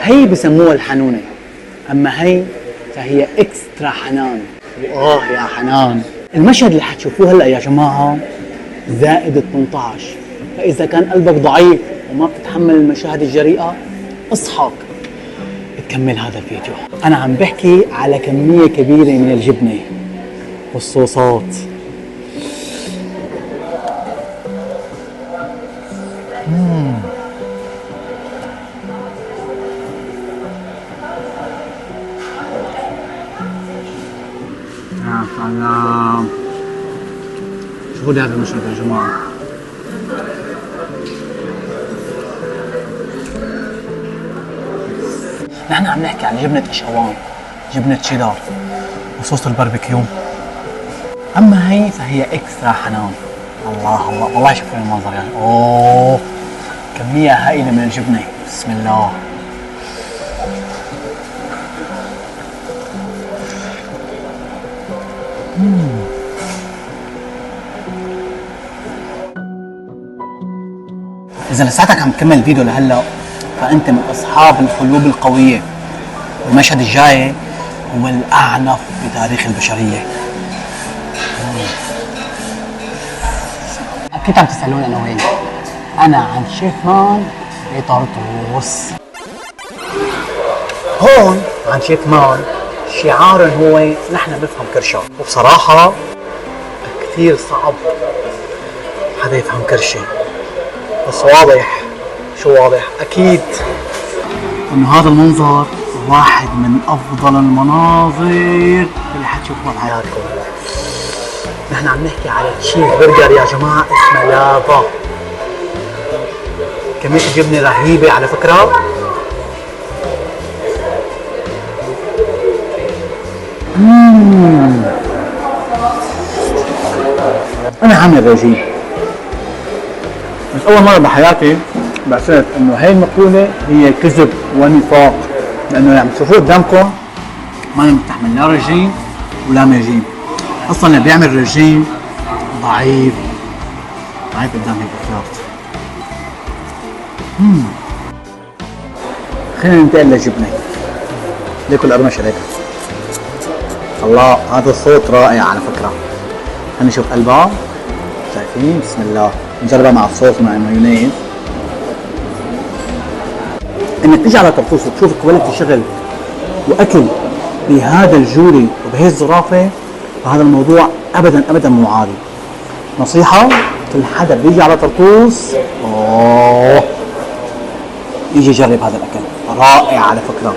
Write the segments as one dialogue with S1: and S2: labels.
S1: هي بسموها الحنونة، أما هي فهي إكسترا حنان. يا حنان. المشهد اللي حتشوفوه هلأ يا جماعة زائد 18، فإذا كان قلبك ضعيف وما بتتحمل المشاهد الجريئة اصحك تكمل هذا الفيديو. أنا عم بحكي على كمية كبيرة من الجبنة والصوصات. يا سلام، شوفوا لي هذا المشهد يا جماعة. نحن عم نحكي عن جبنة اشوان، جبنة شيدر وصوص الباربيكيو، اما هي فهي اكسترا حنان. الله الله والله شوفوا المنظر يعني. اوه كمية هائلة من الجبنة، بسم الله. إذا لساتك عم تكمل الفيديو لهلا فأنت من أصحاب القلوب القوية. المشهد الجاي هو الأعنف بتاريخ البشرية. أكيد عم تسألون أنا وين؟ أنا عند شيف مان بطرطوس. هون عند شيف مان شعار هو نحن بنفهم كرشة، وبصراحة كثير صعب حدا يفهم كرشة، بس واضح. شو واضح؟ أكيد إنه هذا المنظر واحد من أفضل المناظر اللي حتشوفوها بحياتكم. نحن عم نحكي على تشيز برجر يا جماعة اسمه لافا. كمية الجبنة رهيبة على فكرة. أنا عامل رجيم، بس أول مرة بحياتي بعترف إنه هاي المقولة هي كذب ونفاق، لأنه يعني تشوفوه قدامكم ما مستحمل لا رجيم ولا مرجيم. أصلاً اللي بيعمل رجيم ضعيف قدام هيك أفراد. خلينا ننتقل للجبنة. ليكوا القرمشة هيك. الله هذا الصوت رائع على فكرة. خلينا نشوف قلبها. شايفين؟ بسم الله. نجربها مع الصوص مع المايونيز. انك تيجي على طرطوس وتشوف كواليتي شغل واكل بهذا الجودة وبهي الظرافة، فهذا الموضوع ابدا ابدا مو عادي. نصيحة كل حدا بيجي على طرطوس يجي يجرب هذا الاكل، رائع على فكرة.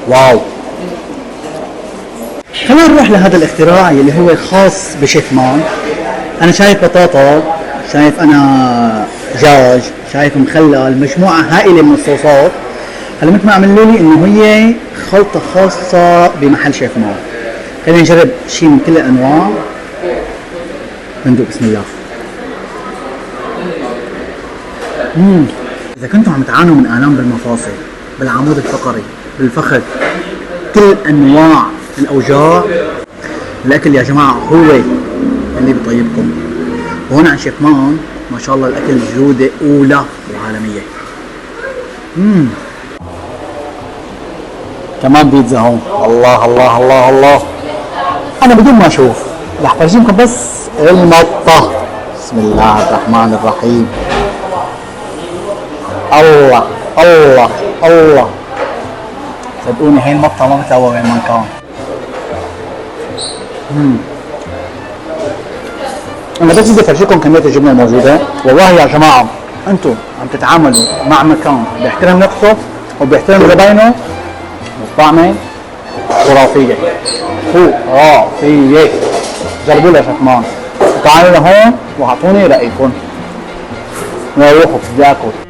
S1: واو. خلينا نروح لهذا الاختراع اللي هو خاص بشيف مان. انا شايف بطاطا، شايف انا دجاج، شايف مخلل، مجموعة هائلة من الصوصات. هلا مثل ما عملوا لي انه هي خلطة خاصة بمحل شيف مان. خلينا نجرب شيء من كل الانواع. بندق بسم الله. اذا كنتم عم تعانوا من الام بالمفاصل، بالعمود الفقري، بالفخذ، كل انواع الاوجاع، الاكل يا جماعة هو اللي بيطيبكم. وهنا عند شيف مان ما شاء الله الاكل جودة اولى وعالمية. كمان بيتزا هون. الله الله الله الله. انا بدون ما اشوف رح فرجيكم بس المطة. بسم الله الرحمن الرحيم. الله الله الله. صدقوني هي المطة ما بتسوى وين ما كان. انا بس بدي افرجيكم كمية الجبنة الموجودة. والله يا جماعة انتم عم تتعاملوا مع مكان بيحترم نفسه وبيحترم زباينه، والطعمة خرافية خرافية. جربوا لها شيف مان. تعالوا لهون واعطوني رأيكم. روحوا بدي اكل.